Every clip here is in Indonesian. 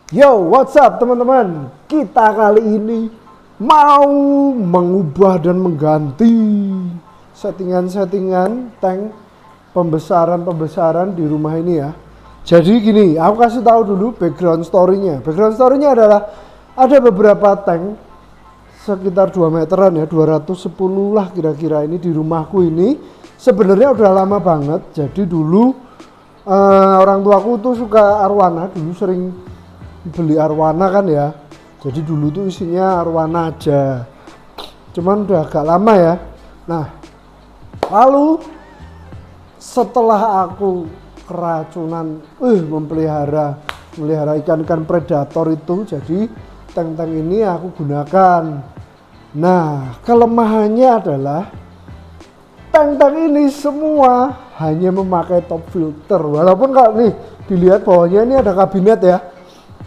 Yo, what's up teman-teman? Kita kali ini mau mengubah dan mengganti settingan-settingan tank pembesaran di rumah ini ya. Jadi gini, aku kasih tahu dulu background story-nya. Background story-nya adalah ada beberapa tank sekitar 2 meteran ya, 210 lah kira-kira ini di rumahku ini. Sebenarnya udah lama banget. Jadi dulu orang tuaku tuh suka arwana, dulu sering beli arwana kan ya. Jadi dulu tuh isinya arwana aja. Cuman udah agak lama ya. Nah, lalu setelah aku keracunan memelihara ikan-ikan predator itu, jadi tank-tank ini aku gunakan. Nah, kelemahannya adalah tank-tank ini semua hanya memakai top filter. Walaupun kalau nih dilihat bawahnya ini ada kabinet ya,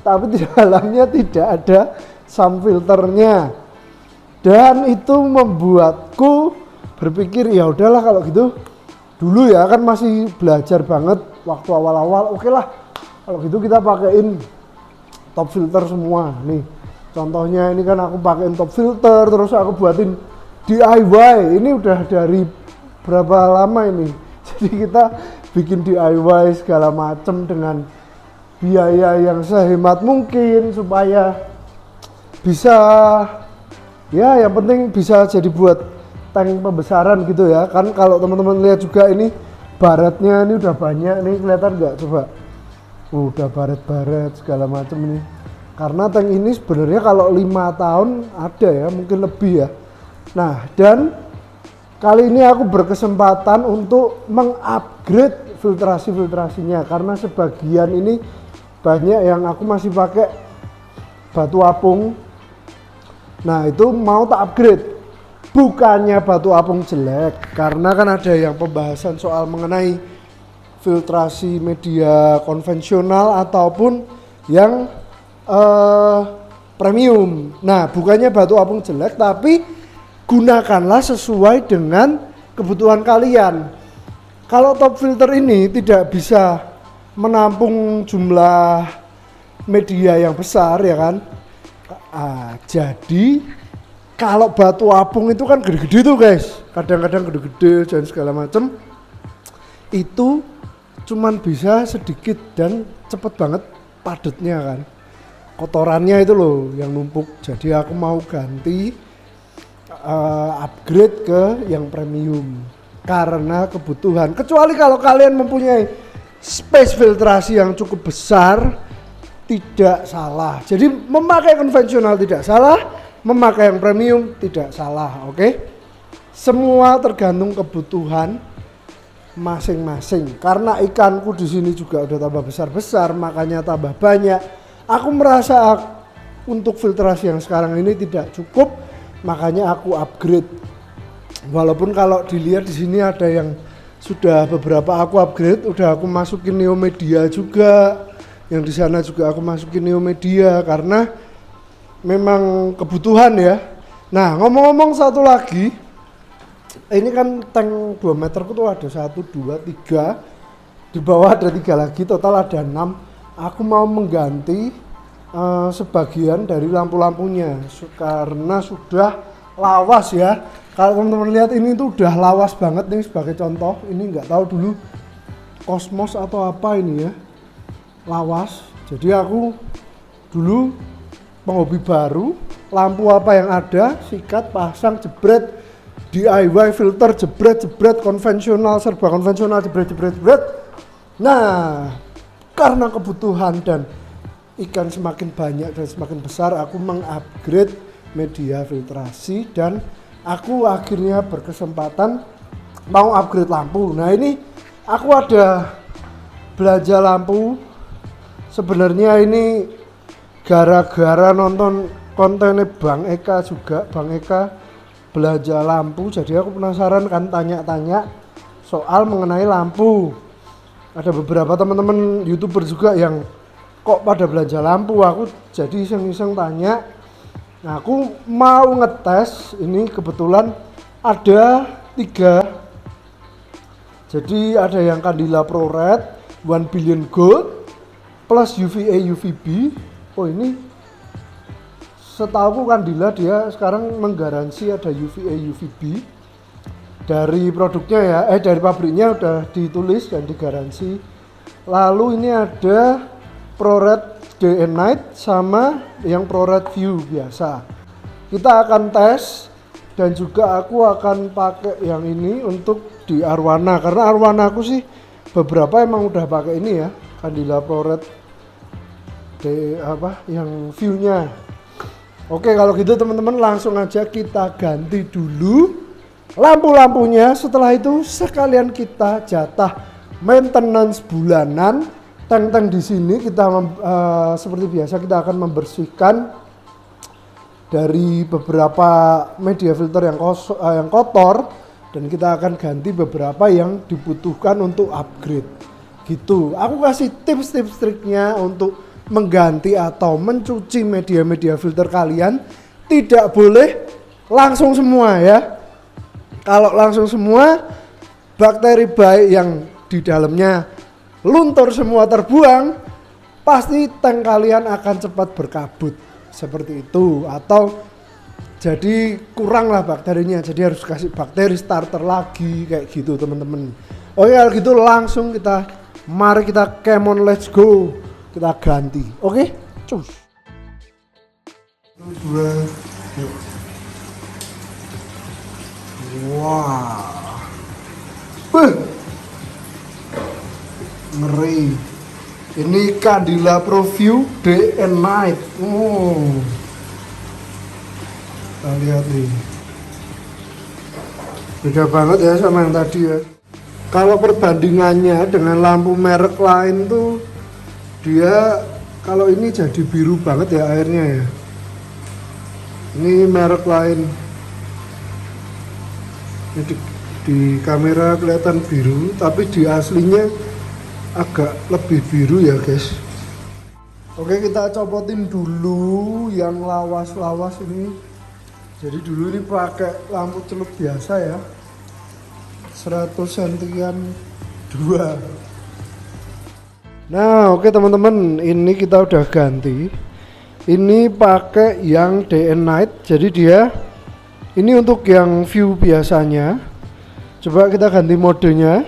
tapi di dalamnya tidak ada sun filternya. Dan itu membuatku berpikir ya udahlah kalau gitu, dulu ya kan masih belajar banget waktu awal-awal, oke lah kalau gitu kita pakein top filter semua. Nih contohnya ini kan aku pakein top filter, terus aku buatin DIY. Ini udah dari berapa lama ini, jadi kita bikin DIY segala macem dengan biaya yang sehemat mungkin supaya bisa, ya yang penting bisa jadi buat tank pembesaran gitu ya kan. Kalau teman-teman lihat juga ini baretnya ini udah banyak nih, kelihatan nggak coba? Udah baret-baret segala macam ini, karena tank ini sebenarnya kalau 5 tahun ada ya, mungkin lebih ya. Nah, dan kali ini aku berkesempatan untuk mengupgrade filtrasinya, karena sebagian ini banyak yang aku masih pakai batu apung. Nah, itu mau tak upgrade. Bukannya batu apung jelek, karena kan ada yang pembahasan soal mengenai filtrasi media konvensional ataupun yang premium. Nah, bukannya batu apung jelek, tapi gunakanlah sesuai dengan kebutuhan kalian. Kalau top filter ini tidak bisa menampung jumlah media yang besar ya kan. Jadi kalau batu apung itu kan gede-gede tuh guys, kadang-kadang gede-gede dan segala macam, itu cuman bisa sedikit dan cepet banget padatnya kan, kotorannya itu loh yang numpuk. Jadi aku mau ganti, upgrade ke yang premium karena kebutuhan. Kecuali kalau kalian mempunyai space filtrasi yang cukup besar, tidak salah. Jadi memakai konvensional tidak salah, memakai yang premium tidak salah, oke? Semua tergantung kebutuhan masing-masing. Karena ikanku di sini juga udah tambah besar-besar, makanya tambah banyak. Aku merasa untuk filtrasi yang sekarang ini tidak cukup, makanya aku upgrade. Walaupun kalau dilihat di sini ada yang sudah beberapa aku upgrade, udah aku masukin neomedia juga. Yang di sana juga aku masukin neomedia karena memang kebutuhan ya. Nah, ngomong-ngomong satu lagi, ini kan tank 2 meterku tuh ada 1, 2, 3, di bawah ada 3 lagi, total ada 6. Aku mau mengganti sebagian dari lampu-lampunya karena sudah lawas ya. Kalau teman-teman lihat ini tuh udah lawas banget nih. Sebagai contoh, ini nggak tahu dulu Cosmos atau apa ini ya, lawas. Jadi aku dulu penghobi baru, lampu apa yang ada sikat, pasang, jebret, DIY filter, jebret, konvensional, serba konvensional, jebret. Nah, karena kebutuhan dan ikan semakin banyak dan semakin besar, aku mengupgrade media filtrasi dan aku akhirnya berkesempatan mau upgrade lampu. Nah, ini aku ada belanja lampu. Sebenarnya ini gara-gara nonton kontennya Bang Eka juga. Bang Eka belanja lampu, jadi aku penasaran kan, tanya-tanya soal mengenai lampu. Ada beberapa teman-teman YouTuber juga yang kok pada belanja lampu. Aku jadi iseng-iseng tanya. Nah, aku mau ngetes ini, kebetulan ada 3. Jadi ada yang Candela Pro Red 1 billion gold plus UVA UVB Oh ini setahuku Candila dia sekarang menggaransi ada UVA UVB dari produknya ya, dari pabriknya udah ditulis dan digaransi. Lalu ini ada ProRed Day and Night sama yang ProRed View biasa. Kita akan tes dan juga aku akan pakai yang ini untuk di Arowana karena Arowana aku sih beberapa emang udah pakai ini ya, Candila ProRed yang view-nya. Oke, kalau gitu teman-teman langsung aja kita ganti dulu lampu-lampunya. Setelah itu sekalian kita jatah maintenance bulanan. Tank-tank di sini kita seperti biasa kita akan membersihkan dari beberapa media filter yang kotor dan kita akan ganti beberapa yang dibutuhkan untuk upgrade. Gitu. Aku kasih tips-tips triknya untuk mengganti atau mencuci media-media filter kalian. Tidak boleh langsung semua ya. Kalau langsung semua, bakteri baik yang di dalamnya luntur semua terbuang, pasti tank kalian akan cepat berkabut seperti itu, atau jadi kurang lah bakterinya, jadi harus kasih bakteri starter lagi kayak gitu teman-teman. Oke, kalau gitu langsung mari kita come on, let's go. Kita ganti, oke? Cus. Wah, ngeri. Ini Candila ProView Day and Night. Kita lihat nih, beda banget ya sama yang tadi ya. Kalau perbandingannya dengan lampu merek lain tuh, dia kalau ini jadi biru banget ya airnya ya. Ini merek lain. Ini di kamera kelihatan biru, tapi di aslinya agak lebih biru ya guys. Oke, kita copotin dulu yang lawas-lawas ini. Jadi dulu ini pakai lampu celup biasa ya, 100 sentian 2. Nah, oke teman-teman, ini kita udah ganti. Ini pakai yang day and night. Jadi dia ini untuk yang view biasanya. Coba kita ganti modenya.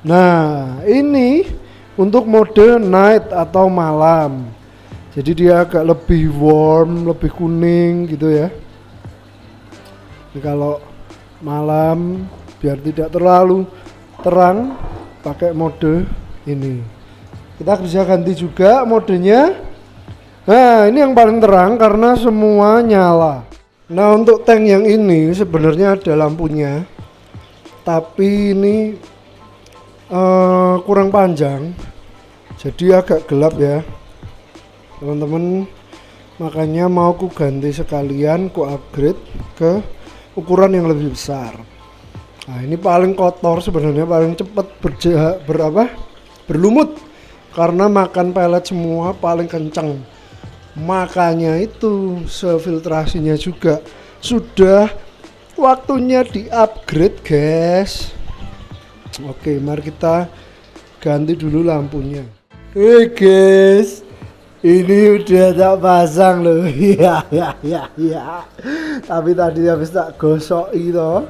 Nah, ini untuk mode night atau malam. Jadi dia agak lebih warm, lebih kuning gitu ya. Ini kalau malam biar tidak terlalu terang, pakai mode ini. Kita bisa ganti juga modenya. Nah, ini yang paling terang karena semua nyala. Nah, untuk tank yang ini sebenarnya ada lampunya, tapi ini kurang panjang, jadi agak gelap ya teman-teman. Makanya mau ku ganti sekalian, ku upgrade ke ukuran yang lebih besar. Nah, ini paling kotor sebenarnya, paling cepat berlumut karena makan pelet semua, paling kencang. Makanya itu sefiltrasinya juga sudah waktunya di-upgrade guys. Oke, mari kita ganti dulu lampunya. Guys, ini udah tak pasang loh. Ya. Tapi tadi habis tak gosok itu,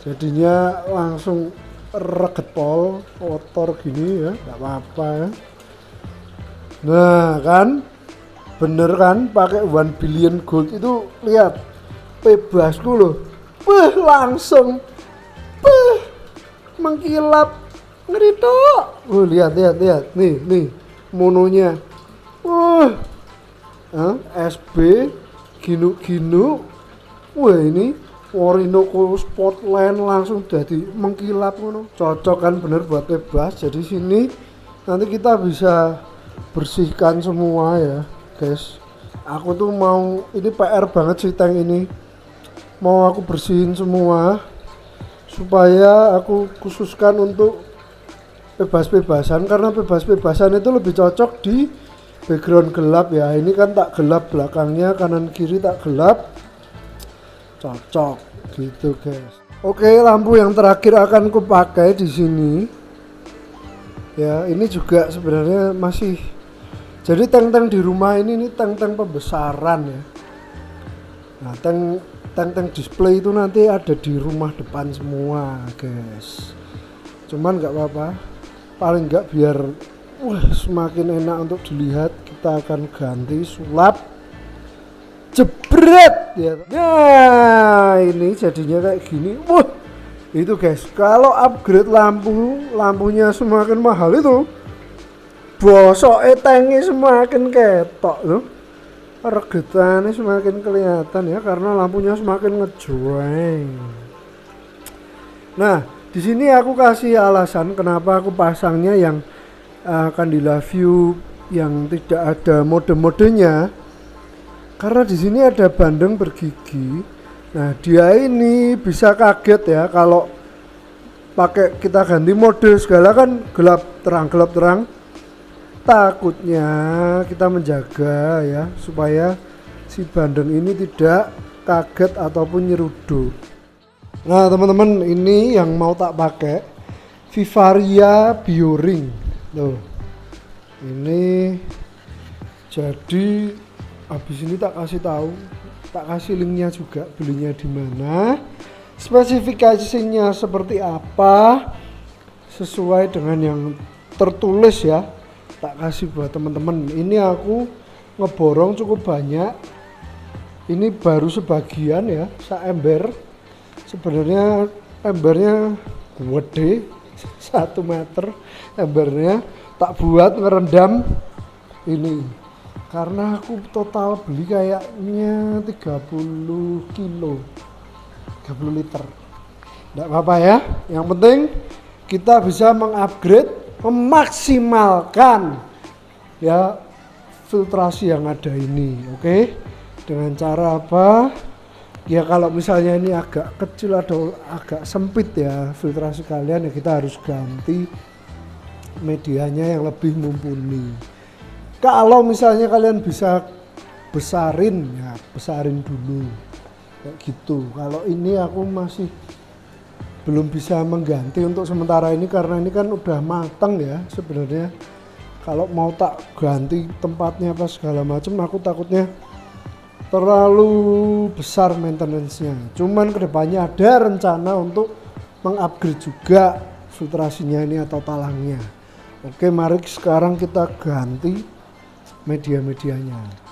jadinya langsung reget pol, kotor gini ya, nggak apa-apa ya. Nah kan, bener kan, pakai 1 billion gold itu, lihat bebasku loh, langsung mengkilap, ngeri tuh. Lihat, nih mononya, SB ginu, ini Orinoco Spotland langsung jadi mengkilap ngono. Cocok kan, bener buat bebas. Jadi sini nanti kita bisa bersihkan semua ya guys. Aku tuh mau, ini PR banget sih tank ini, mau aku bersihin semua supaya aku khususkan untuk bebas-bebasan, karena bebas-bebasan itu lebih cocok di background gelap ya. Ini kan tak gelap belakangnya, kanan kiri tak gelap, cocok gitu guys. Oke, lampu yang terakhir akan ku pakai di sini ya. Ini juga sebenarnya masih Jadi tank-tank di rumah ini tank-tank pembesaran ya. Nah, tank display itu nanti ada di rumah depan semua, guys. Cuman nggak apa-apa, paling nggak biar semakin enak untuk dilihat, kita akan ganti sulap jebret ya. Nah, ini jadinya kayak gini. Itu guys, kalau upgrade lampunya semakin mahal itu bosok tanknya semakin ketok loh. Regetannya semakin kelihatan ya, karena lampunya semakin ngejreng. Nah, di sini aku kasih alasan kenapa aku pasangnya yang Candela View yang tidak ada mode-modenya. Karena di sini ada bandeng bergigi. Nah, dia ini bisa kaget ya kalau pakai kita ganti mode segala kan gelap terang. Takutnya kita menjaga ya supaya si bandeng ini tidak kaget ataupun nyeruduk. Nah, teman-teman, ini yang mau tak pakai Vivaria Bioring. Tuh. Ini jadi habis ini tak kasih linknya juga, belinya di mana, spesifikasinya seperti apa, sesuai dengan yang tertulis ya. Tak kasih buat teman-teman. Ini aku ngeborong cukup banyak. Ini baru sebagian ya, ember. Sebenarnya embernya gede 1 meter embernya, tak buat ngerendam ini karena aku total beli kayaknya 30 kilo 30 liter. Nggak apa-apa ya, yang penting kita bisa mengupgrade, memaksimalkan ya filtrasi yang ada ini. Oke, dengan cara apa ya, kalau misalnya ini agak kecil atau agak sempit ya filtrasi kalian ya, kita harus ganti medianya yang lebih mumpuni. Kalau misalnya kalian bisa besarin ya, besarin dulu kayak gitu. Kalau ini aku masih belum bisa mengganti untuk sementara ini karena ini kan udah matang ya sebenarnya. Kalau mau tak ganti tempatnya apa segala macam, aku takutnya terlalu besar maintenance-nya. Cuman kedepannya ada rencana untuk mengupgrade juga filtrasinya ini atau talangnya. Oke, mari sekarang kita ganti media-medianya.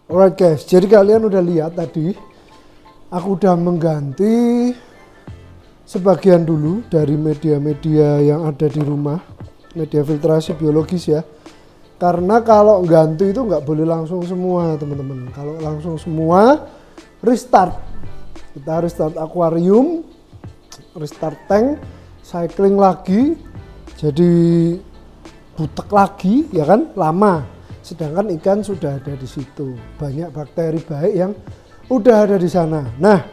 Alright guys, jadi kalian udah lihat tadi aku udah mengganti sebagian dulu dari media-media yang ada di rumah, media filtrasi biologis ya. Karena kalau ganti itu nggak boleh langsung semua teman-teman. Kalau langsung semua restart, kita restart akuarium, restart tank, cycling lagi, jadi butek lagi ya kan, lama. Sedangkan ikan sudah ada di situ, banyak bakteri baik yang udah ada di sana. Nah,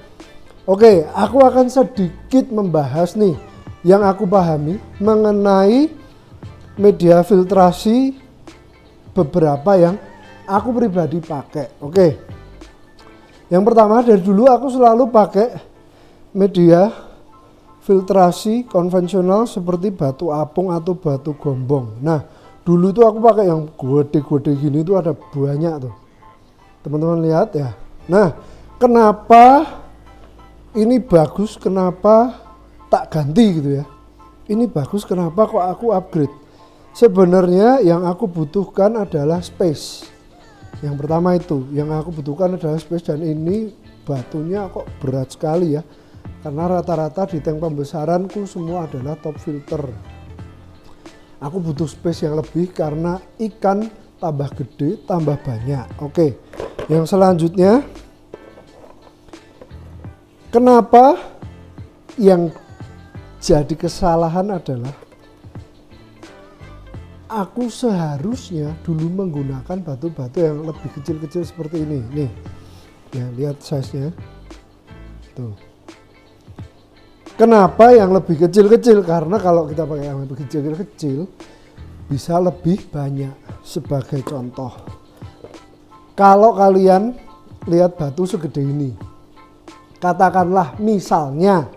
oke, aku akan sedikit membahas nih yang aku pahami mengenai media filtrasi beberapa yang aku pribadi pakai. Oke, yang pertama dari dulu aku selalu pakai media filtrasi konvensional seperti batu apung atau batu gombong. Nah, dulu tuh aku pakai yang gede-gede gini tuh ada banyak tuh. Teman-teman lihat ya. Nah, kenapa ini bagus, kenapa tak ganti gitu ya. Ini bagus, kenapa kok aku upgrade. Sebenarnya yang aku butuhkan adalah space. Yang pertama itu, yang aku butuhkan adalah space, dan ini batunya kok berat sekali ya. Karena rata-rata di tank pembesaranku semua adalah top filter. Aku butuh space yang lebih karena ikan tambah gede, tambah banyak. Oke, yang selanjutnya, kenapa yang jadi kesalahan adalah aku seharusnya dulu menggunakan batu-batu yang lebih kecil-kecil seperti ini. Nih, Ya, lihat size-nya. Tuh. Kenapa yang lebih kecil-kecil? Karena kalau kita pakai yang lebih kecil-kecil bisa lebih banyak. Sebagai contoh, kalau kalian lihat batu segede ini, katakanlah misalnya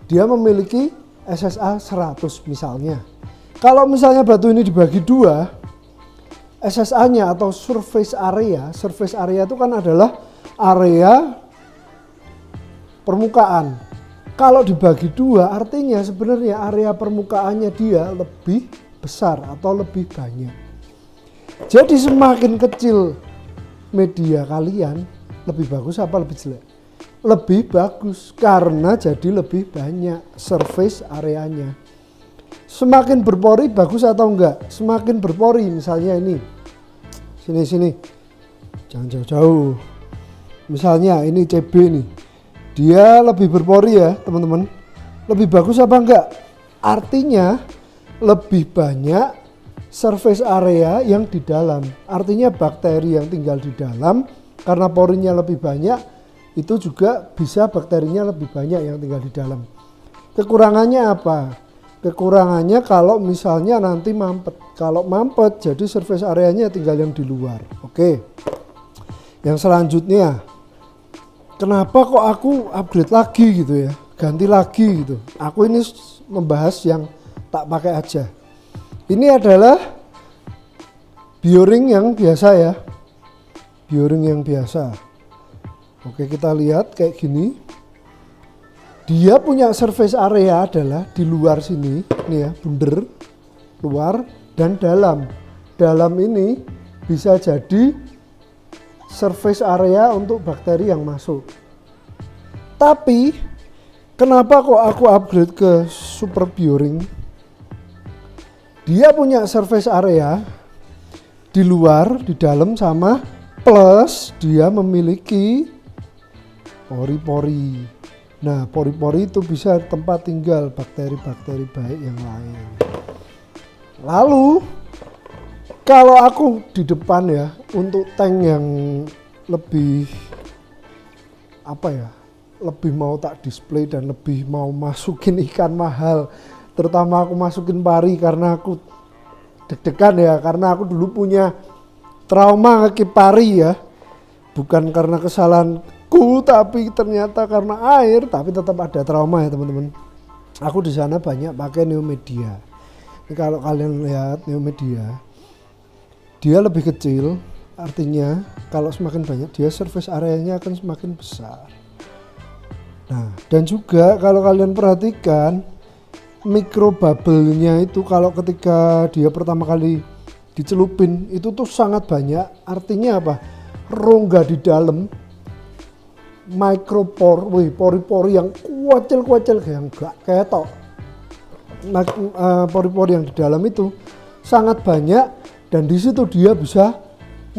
dia memiliki SSA 100 misalnya. Kalau misalnya batu ini dibagi dua, SSA-nya atau surface area itu kan adalah area permukaan. Kalau dibagi dua artinya sebenarnya area permukaannya dia lebih besar atau lebih banyak. Jadi semakin kecil media kalian lebih bagus apa lebih jelek? Lebih bagus karena jadi lebih banyak surface areanya. Semakin berpori bagus atau enggak? Semakin berpori misalnya ini. Sini. Jangan jauh-jauh. Misalnya ini CB nih. Dia lebih berpori ya teman-teman. Lebih bagus apa enggak? Artinya lebih banyak surface area yang di dalam. Artinya bakteri yang tinggal di dalam karena porinya lebih banyak, itu juga bisa bakterinya lebih banyak yang tinggal di dalam. Kekurangannya apa? Kekurangannya kalau misalnya nanti mampet. Kalau mampet jadi surface areanya tinggal yang di luar. Oke. Yang selanjutnya, kenapa kok aku upgrade lagi gitu ya, ganti lagi gitu. Aku ini membahas yang tak pakai aja. Ini adalah bioring yang biasa ya, bioring yang biasa. Oke, kita lihat kayak gini. Dia punya surface area adalah di luar sini, nih ya, bunder, luar dan dalam. Dalam ini bisa jadi surface area untuk bakteri yang masuk. Tapi kenapa kok aku upgrade ke super bioring? Dia punya surface area di luar, di dalam sama, plus dia memiliki pori-pori. Nah, pori-pori itu bisa tempat tinggal bakteri-bakteri baik yang lain. Lalu kalau aku di depan ya, untuk tank yang lebih lebih mau tak display dan lebih mau masukin ikan mahal, terutama aku masukin pari karena aku deg-degan ya, karena aku dulu punya trauma ngekip pari ya, bukan karena kesalahanku tapi ternyata karena air, tapi tetap ada trauma ya teman-teman. Aku di sana banyak pakai Neomedia. Ini kalau kalian lihat Neomedia, dia lebih kecil, artinya kalau semakin banyak dia surface areanya akan semakin besar. Nah, dan juga kalau kalian perhatikan micro bubble-nya itu kalau ketika dia pertama kali dicelupin itu tuh sangat banyak. Artinya apa? Rongga di dalam micropore, pori-pori yang kuacil-kuacil yang gak ketok. Pori-pori yang di dalam itu sangat banyak dan di situ dia bisa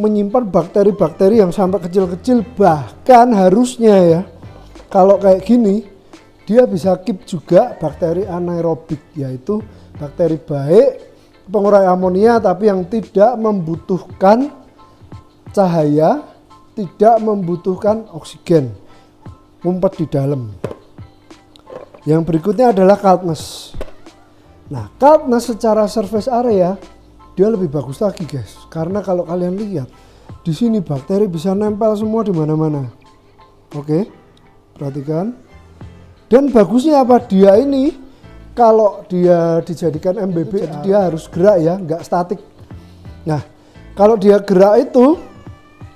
menyimpan bakteri-bakteri yang sampai kecil-kecil, bahkan harusnya ya kalau kayak gini dia bisa keep juga bakteri anaerobik, yaitu bakteri baik pengurai amonia tapi yang tidak membutuhkan cahaya, tidak membutuhkan oksigen, ngumpet di dalam. Yang berikutnya adalah Caltness. Nah, Caltness secara surface area dia lebih bagus lagi guys, karena kalau kalian lihat di sini bakteri bisa nempel semua di mana-mana. Oke, perhatikan. Dan bagusnya apa? Dia ini kalau dia dijadikan MBB, jadi dia harus gerak ya, nggak statik. Nah, kalau dia gerak itu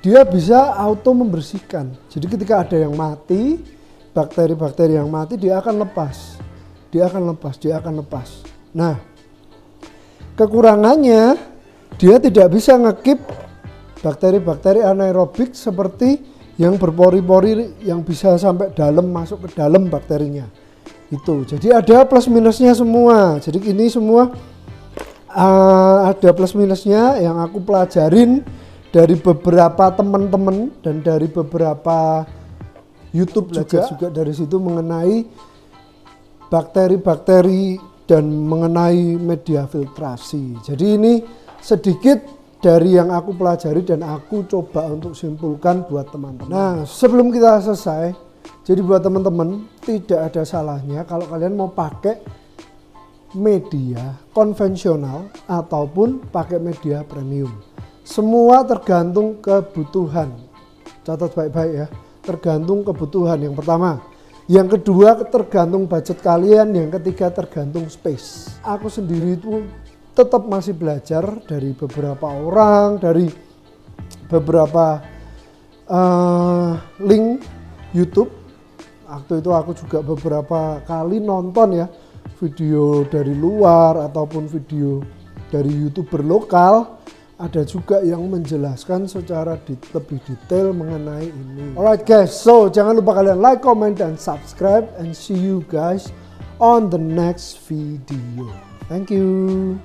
dia bisa auto membersihkan. Jadi ketika ada yang mati, bakteri-bakteri yang mati dia akan lepas. Dia akan lepas. Nah, kekurangannya dia tidak bisa ngekip bakteri-bakteri anaerobik seperti yang berpori-pori yang bisa sampai dalam, masuk ke dalam bakterinya. Itu. Jadi ada plus minusnya semua. Jadi ini semua ada plus minusnya yang aku pelajarin dari beberapa teman-teman dan dari beberapa YouTube juga dari situ mengenai bakteri-bakteri dan mengenai media filtrasi. Jadi ini sedikit dari yang aku pelajari dan aku coba untuk simpulkan buat teman-teman. Nah, sebelum kita selesai, jadi buat teman-teman tidak ada salahnya kalau kalian mau pakai media konvensional ataupun pakai media premium. Semua tergantung kebutuhan. Catat baik-baik ya, tergantung kebutuhan yang pertama. Yang kedua tergantung budget kalian, yang ketiga tergantung space. Aku sendiri itu tetap masih belajar dari beberapa orang, dari beberapa link YouTube. Waktu itu aku juga beberapa kali nonton ya video dari luar ataupun video dari YouTuber lokal. Ada juga yang menjelaskan secara lebih detail mengenai ini. Alright guys, so jangan lupa kalian like, comment, dan subscribe, and see you guys on the next video. Thank you.